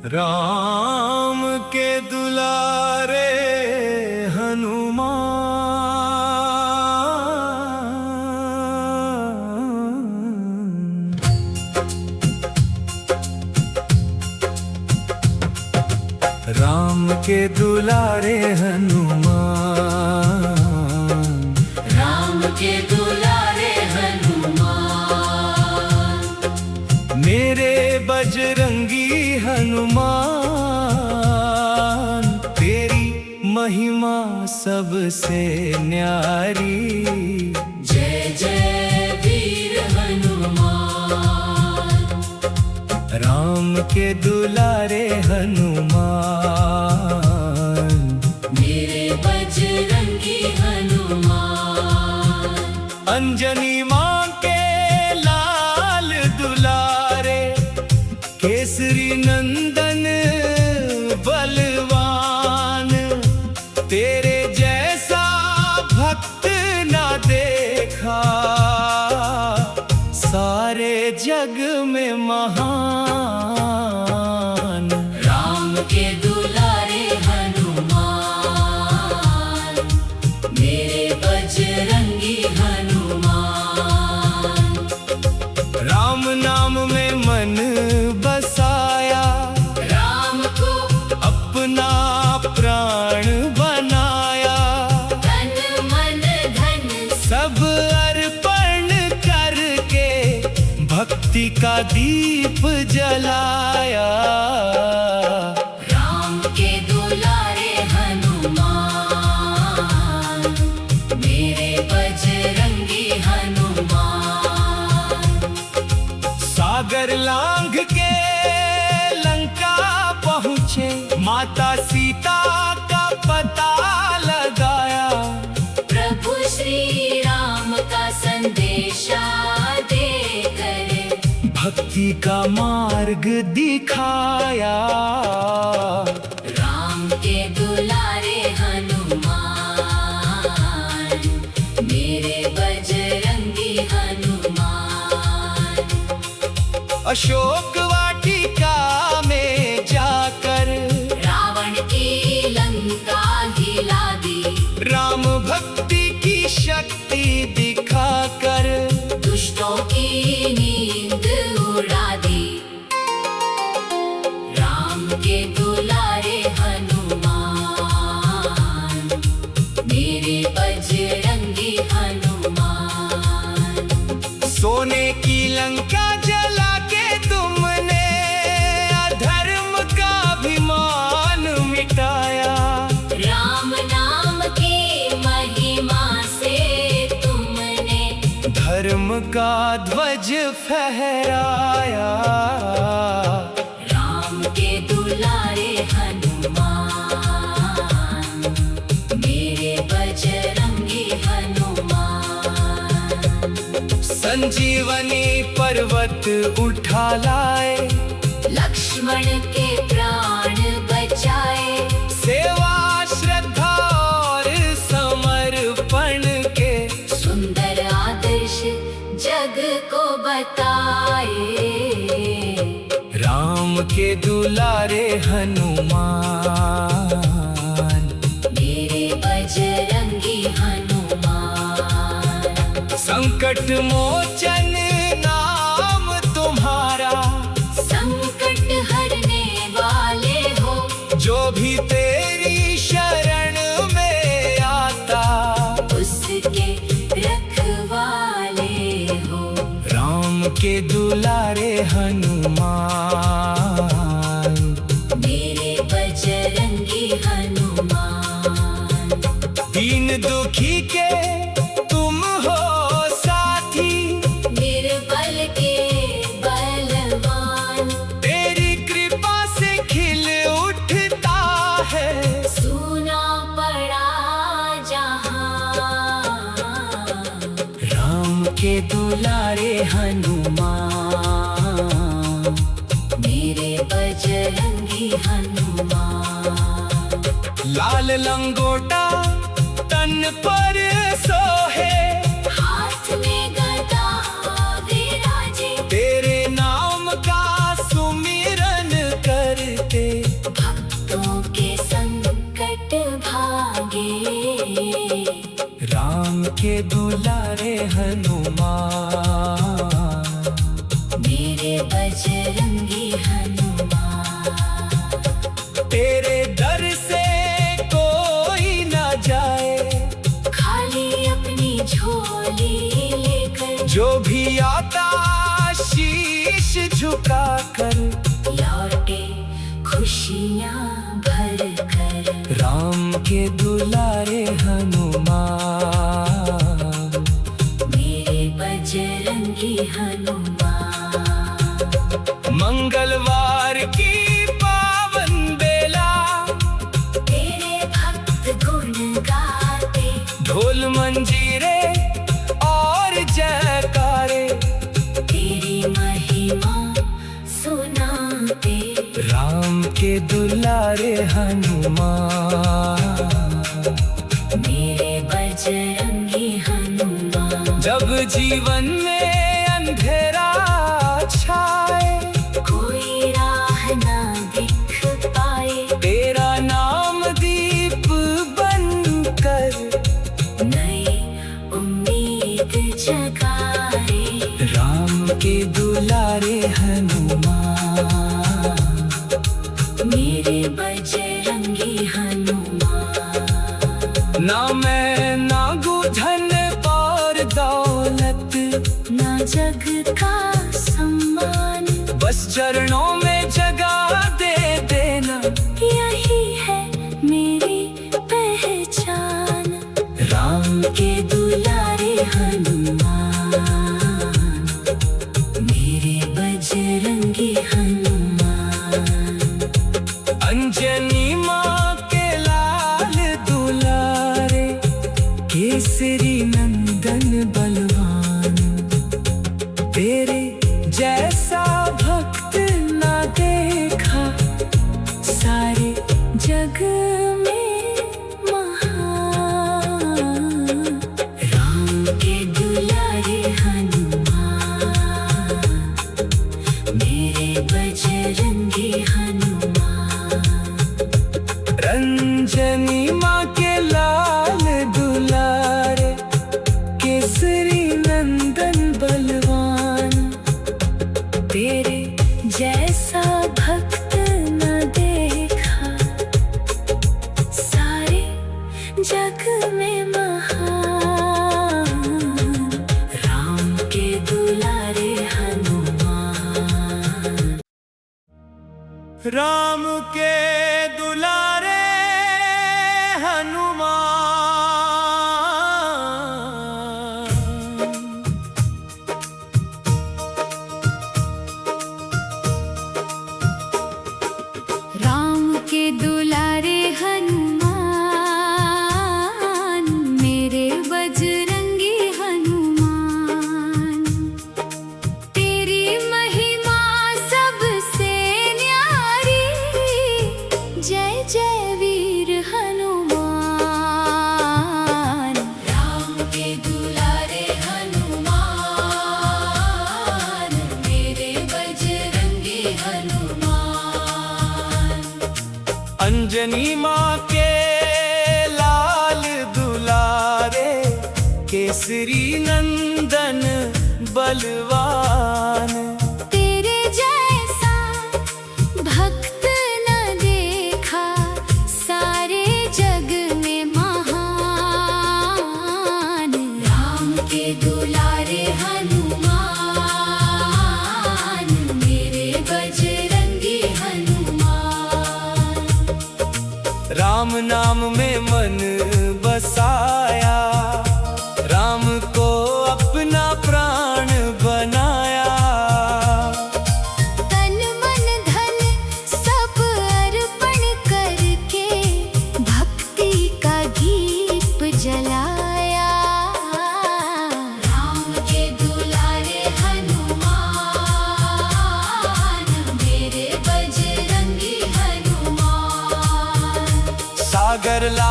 राम के दुलारे हनुमान। राम के दुलारे हनुमान। राम के दुलारे हनुमान। मेरे बजरंगी हनुमान, तेरी महिमा सबसे न्यारी। जय जय वीर हनुमान। राम के दुलारे हनुमान, मेरे बजरंगी हनुमान। अंजनी मां के लाल दुलारे, केसरी नंदन बलवान। तेरे जैसा भक्त ना देखा, सारे जग में महान। राम के दुलारे हनुमान, मेरे बजरंगी हनुमान। राम नाम में मन बसाया, राम को अपना प्राण बनाया। तन मन धन सब अर्पण करके भक्ति का दीप जलाया। राम के दुलारे हनुमान, मेरे बजरंगी हनुमान। सागर लांघ के लंका पहुँचे, माता सीता का पता लगाया। प्रभु श्री राम का संदेशा देकर भक्ति का मार्ग दिखाया। राम के दुलारे हनुमान, मेरे बजरंगी हनुमान। अशोक वाटिका में जाकर रावण की लंका हिला दी। राम भक्ति की शक्ति दिखाकर दुष्टों की नींद उड़ा दी। राम के दुलारे हनुमान, मेरे बजरंगी हनुमान। सोने की लंका जला के तुमने अधर्म का अभिमान मिटाया। राम नाम की महिमा से तुमने धर्म का ध्वज फहराया। राम के दुलारे हनुमान, मेरे बजरंगी हनुमान। संजीवनी पर्वत उठा लाए, लक्ष्मण के प्राण बचाए। सेवा श्रद्धा और समर्पण के सुंदर आदर्श जग को बताए। राम के दुलारे हनुमान, मेरे बजरंगी हनुमान। संकट मोचन नाम तुम्हारा। संकट हरने वाले हो, जो भी तेरी शरण में आता, उसके रखवाले हो। राम के दुलारे हनुमान, मेरे बजरंगी हनुमान। दीन दुखी के तुम हो साथी, निर्बल के बलवान। तेरी कृपा से खिल उठता है सुना पड़ा जहां। राम के दुलारे हनुमान, मेरे बजरंगी हनुमान। लाल लंगोटा तन पर सोहे, हाथ में गदा विराजे। तेरे नाम का सुमिरन करते के दुलारे हनुमान, मेरे बजरंगी हनुमान। तेरे दर से कोई ना जाए, खाली अपनी झोली लेकर, जो भी आता शीश झुका कर, लौटे खुशियाँ भर कर। राम के दुलारे हनुमान, मेरे बजरंगी हनुमान। मंगलवार की पावन बेला, तेरे भक्त गुण गाते, ढोल मंजीरे और जयकारे, तेरी महिमा सुनाते। राम के दुलारे हनुमान, मेरे बजरंगी हनुमान। जब जीवन में अंधेरा छाए, कोई राह ना दिख पाए, तेरा नाम दीप बनकर, नई उम्मीद जगाए। राम के दुलारे हनुमान, मेरे बजरंगी हनुमान। ना मैं ना धन और दौलत, ना जग का सम्मान, बस चरणों में जगह दे देना, यही है मेरी पहचान। राम के दुलारे हनुमान, मेरे बजरंगी हनुमान। अंजनी माँ के लाल दुलारे, केसरी नंदन बलवान, तेरे जैसा भक्त ना देखा सारे जग में महान। राम के दुलारे हनुमान, मेरे बजरंगी हनुमान। रंजनी माँ के लाल दुलारे, केसरी नंदन बलवान, तेरे जैसा भक्त न देखा सारे जग में महान। राम के दुलारे हनुमान। राम के दुलारे हनुमान, राम के दुलारे हनुमान, मेरे बजरंगी हनुमान। तेरी महिमा सबसे न्यारी, जय जय वीर हनुमान। राम के दुलारे हनुमान, मेरे बजरंगी हनुमान। अंजनी माँ के लाल दुलारे, केसरी नंदन बलवान, तेरे जैसा भक्त न देखा सारे जग में महान। राम के दुलारे हनुमान, मेरे बजरंगी हनुमान। राम नाम में मन बसाया, राम को अपना प्राण बनाया, तन मन धन सब अर्पण करके, भक्ति का दीप जलाया। राम के दुलारे हनुमान, मेरे बजरंगी हनुमान। सागर ला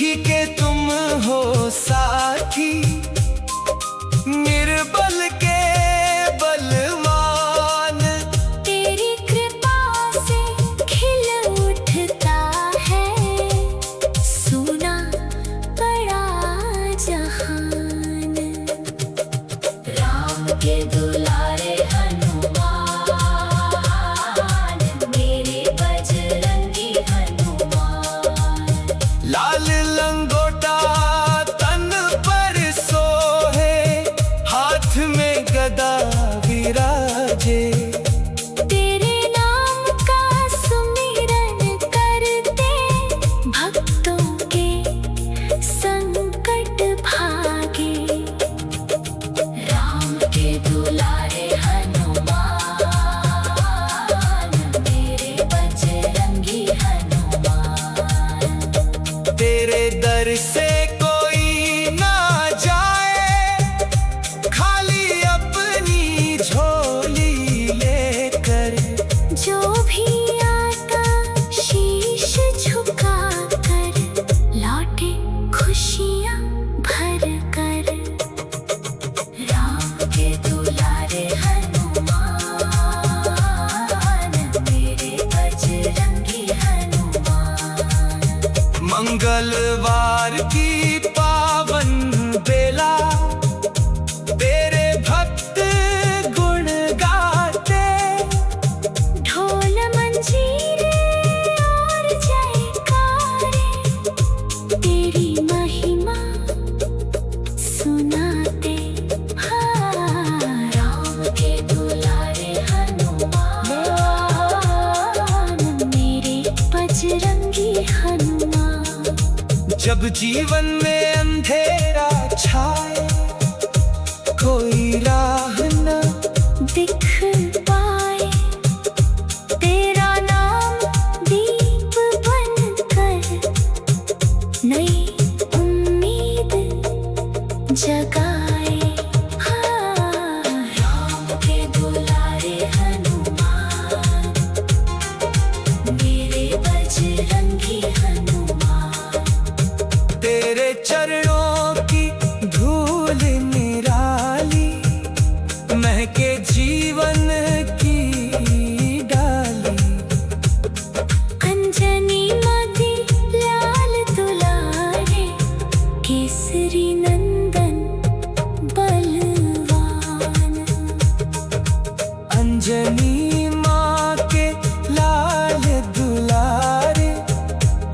दुखी के तुम हो साथी, निर्बल के बलवान। तेरी कृपा से खिल उठता है सोना बड़ा जहान। राम के दुलारे हनुमान, मेरे बजरंगी हनुमान। लाल लंगोटा तन पर सोहे, हाथ में गदा विराजे। तेरे नाम का सुमिरन करते, भक्तों के संकट भागे। राम के दुलारे हनुमान, मेरे बजरंगी हनुमान। तेरे दर से कोई ना जाए, खाली अपनी झोली लेकर। जो भी आता शीश झुका कर, लौटे खुशियाँ भर कर। राम के दुलारे हनुमान, मेरे बजरंगी हनुमान। मंगलवार की पावन बेला, तेरे भक्त गुण गाते। ढोल मंजीरे और जयकारे, तेरी महिमा सुनाते। हाँ, राम के दुलारे हनुमान, मेरे बजरंगी हनुमान। जब जीवन में अंधेरा छाए, कोई राह न दिख पाए, तेरा नाम दीप बनकर नई उम्मीद जगाए। हाँ, राम के दुलारे हनुमान, मेरे बजरंगी हनुमान। तेरे चरणों की धूल निराली, महके जीवन की डाली। अंजनी मदि लाल दुलारे, केसरी नंदन बलवान। अंजनी माँ के लाल दुलारे,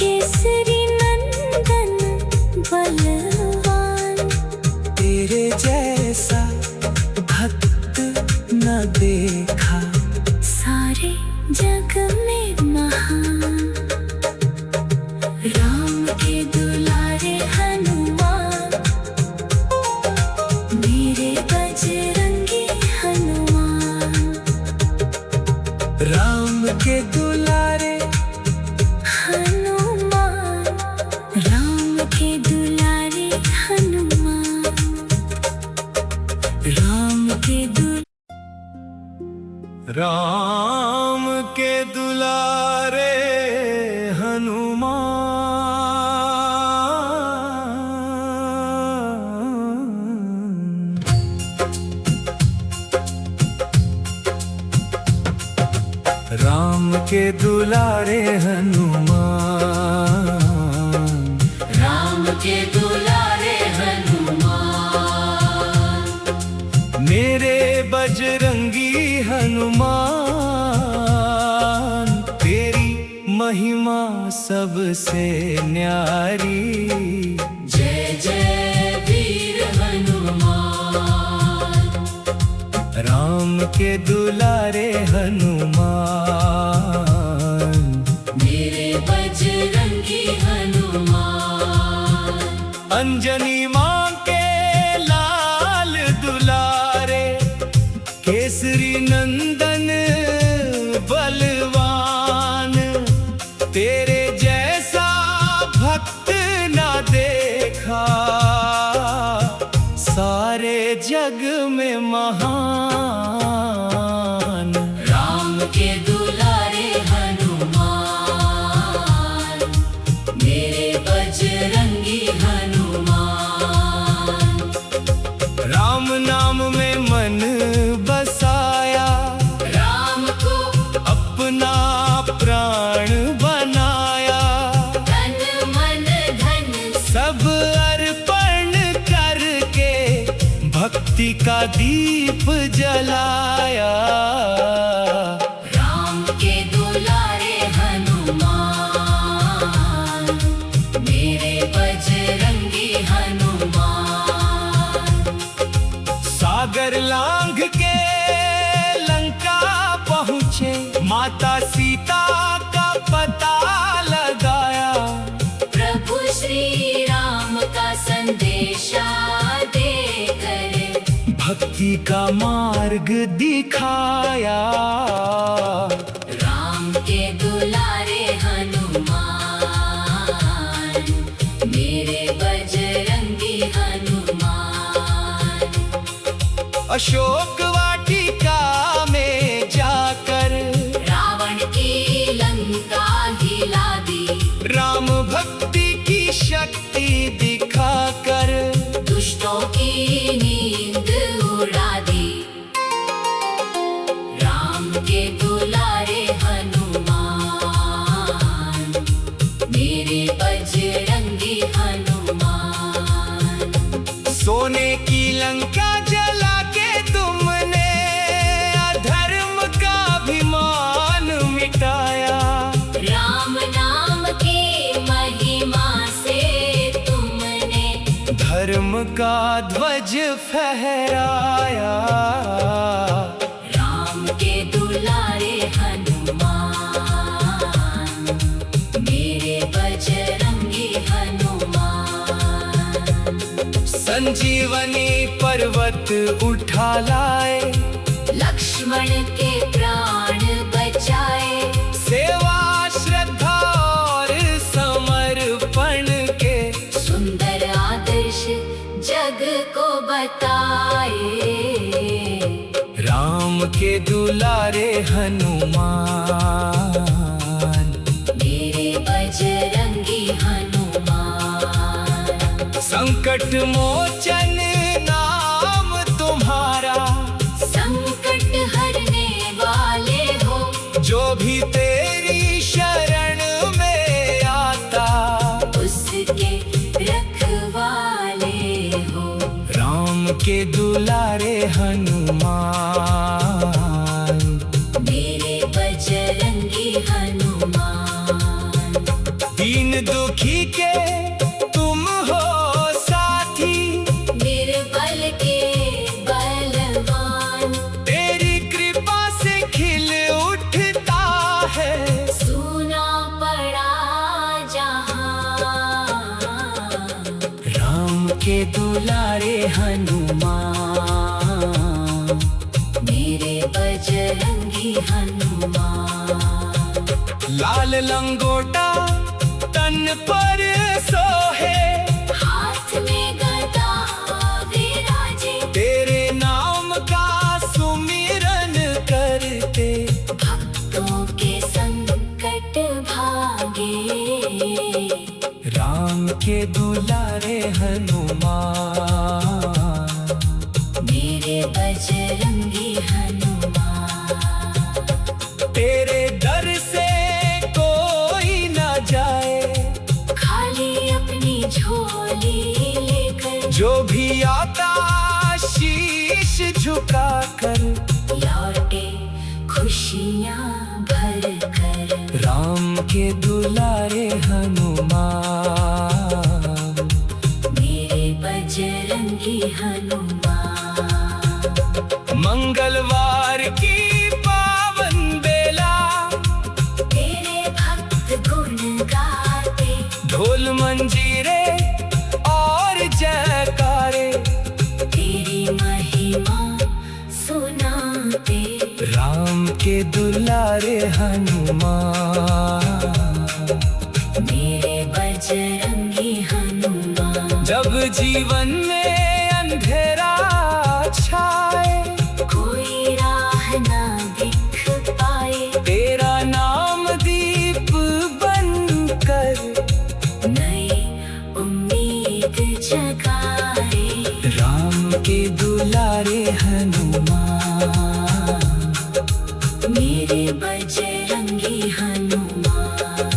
केसरी नंदन बलवान। तेरे जैसा भक्त न देखा, सारे जग में महान। राम के दुलारे हनुमान, मेरे बजरंगी हनुमान। राम के दुलारे हनुमान, राम के दुलारे हनुमान। राम के राम के दुलारे हनुमान। राम के दुलारे हनुमान। राम के दुलारे हनुमान, मेरे बजरंगी हनुमान। तेरी महिमा सबसे न्यारी। जय जय वीर हनुमान। राम के दुलारे हनुमान, मेरे बजरंगी हनुमान। अंजनी माँ के लाल दुलारे, केसरी नंदन बलवान। तेरे जैसा भक्त ना देखा, सारे जग में महान। राम के दुलारे हनुमान, मेरे बजरंगी का दीप जलाया। राम के दुलारे हनुमान, मेरे बजरंगी हनुमान। सागर लांघ के लंका पहुँचे, माता सीता का पता लगाया। प्रभु श्री राम का संदेशा देकर भक्ति का मार्ग दिखाया। राम के दुलारे हनुमान, मेरे बजरंगी हनुमान। अशोक वाटिका में जाकर रावण की लंका हिला दी। राम भक्ति की शक्ति दिखाकर दुष्टों की नींद उड़ा दी। राम के दुलारे हनुमान, मेरे बजरंगी हनुमान। सोने की लंका जला के तुमने अधर्म का अभिमान मिटाया। राम नाम की महिमा से तुमने धर्म का ध्वज फहराया। राम के दुलारे हनुमान, मेरे बजरंगी हनुमान। संजीवनी पर्वत उठा लाए, लक्ष्मण के प्राण बचाए। सेवा श्रद्धा और समर्पण के सुंदर आदर्श जग को बताए। राम के दुलारे हनुमान, मेरे बजरंगी हनुमान। संकट मोचन नाम तुम्हारा। संकट हरने वाले हो, जो भी तेरी शरण में आता उसके रखवाले हो। राम के दुलारे हनुमान, मेरे बजरंगी हनुमान। दीन दुखी के तुम हो साथी, निर्बल के बलवान। तेरी कृपा से खिल उठता है सुना पड़ा जहां। राम के दुलारे हनुमान, मेरे बजरंगी हनुमान। लाल लंगोटा तन पर सोहे, हाथ में गदा विराजे। तेरे नाम का सुमिरन करते भक्तों के संकट भागे। राम के दुलारे हनुमान, मेरे बजरंगी हनुमान। तेरे दर से कोई न जाए, खाली अपनी झोली लेकर जो भी आता शीश झुका कर लौटे खुशियाँ भर कर। राम के दुलारे हनुमान, मेरे बजरंगी हनुमान। मंगलवार की पावन बेला, तेरे भक्त गुण गाते। ढोल मंजीरे और जयकारे तेरी महिमा सुनाते। राम के दुलारे हनुमान, मेरे बजरंगी हनुमान। जब जीवन में अंधेरा छाए, कोई राह ना दिख पाए। तेरा नाम दीप बनकर नई उम्मीद जगाए। राम के दुलारे हनुमान, मेरे बजरंगी हनुमान।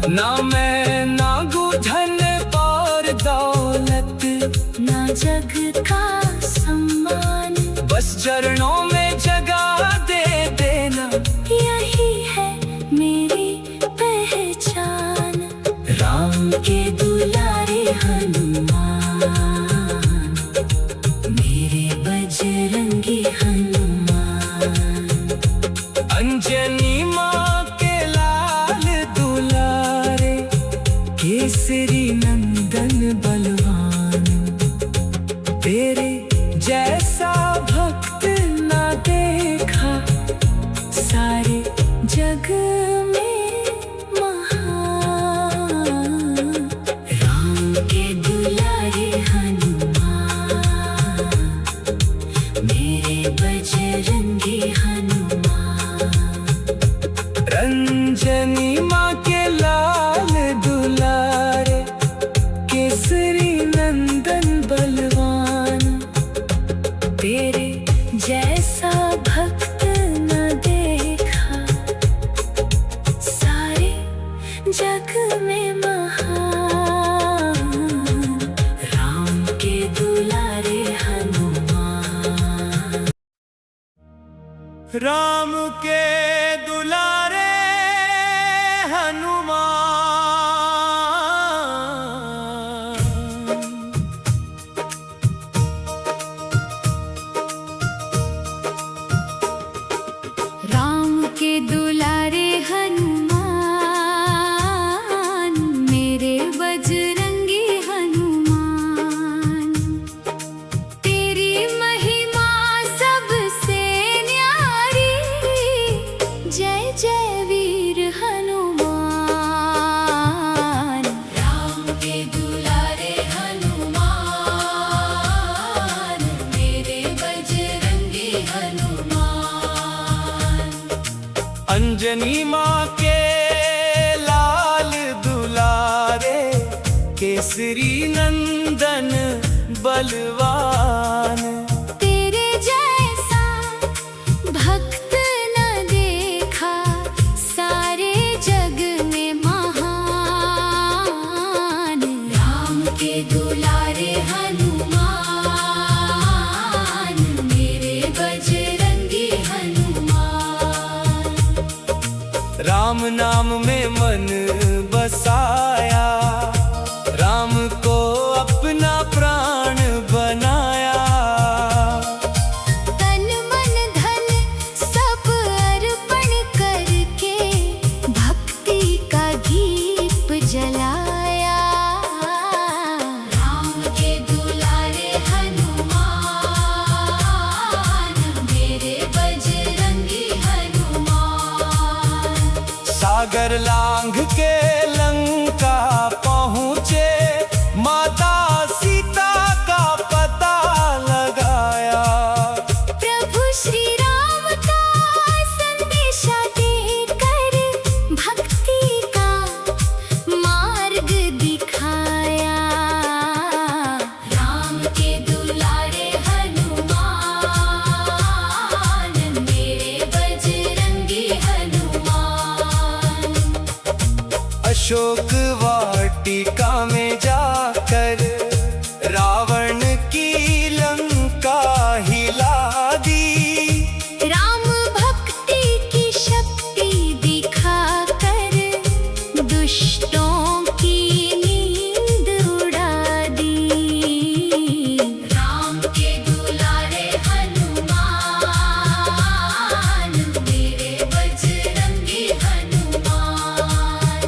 ना मैं ना धन और दौलत, ना जग का सम्मान। अंजनी माँ के लाल दुलारे, केसरी नंदन बलवान, तेरे जैसा भक्त ना देखा सारे जग में महान। राम के दुलारे हनुमान, मेरे बजरंगी हनुमान। रंजनी माँ के लाल दुलारे, केसरी नंदन बलवान, तेरे जैसा भक्त न देखा सारे जग में महान। राम के दुलारे हनुमान। राम के दुलारे हनुमान। राम के दुलारे हनुमान, मेरे बजरंगी हनुमान। तेरी महिमा सबसे न्यारी, जय जय वीर हनुमान। राम के दुलारे हनुमान, मेरे बजरंगी हनुमान। अंजनी माँ के लाल दुलारे, केसरी नंदन बलवान, तेरे जैसा भक्त न देखा सारे जग में महान। राम के दुलारे हनुमान, मेरे बजरंगी हनुमान। राम नाम में मन बसाया, राम को अपना प्राण बनाया। तन मन धन सब अर्पण करके, भक्ति का दीप जलाया। राम के दुलारे हनुमान, मेरे बजरंगी हनुमान। सागर लांघ के लंका पहुँचे, माता सीता का पता लगाया। प्रभु श्री राम का संदेशा देकर, भक्ति का मार्ग दिखाया। राम के दुलारे हनुमान, मेरे बजरंगी हनुमान। अशोक वाटिका में जाकर, रावण की लंका हिला दी। राम भक्ति की शक्ति दिखाकर, दुष्टों की नींद उड़ा दी। राम के दुलारे हनुमान, मेरे बजरंगी हनुमान।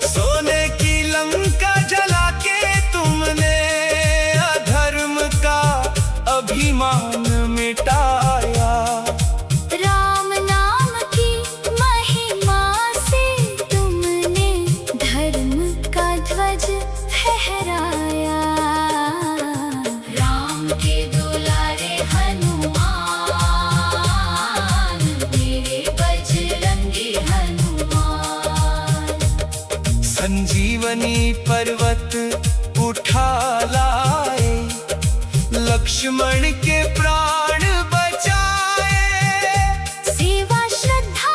सोने की लंका जला के तुमने अधर्म का अभिमान मिटाया। राम नाम की महिमा से तुमने धर्म का ध्वज फहराया। राम के दुलारे हनुमान, मेरे बजरंगी हनुमान। संजीवनी पर्वत उठा लाए, लक्ष्मण के प्राण बचाए। सेवा श्रद्धा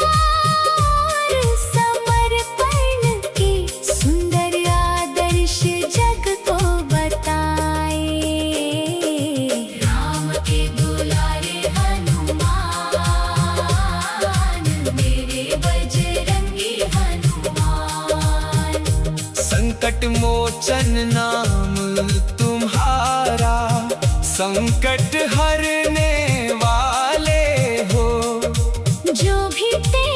और समर्पण के सुंदर आदर्श जग को बताए। राम के दुलारे हनुमान, मेरे बजरंगी हनुमान। संकट मोचन नाम तुम्हारा, संकट हरने वाले हो। जो भी तेरे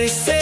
से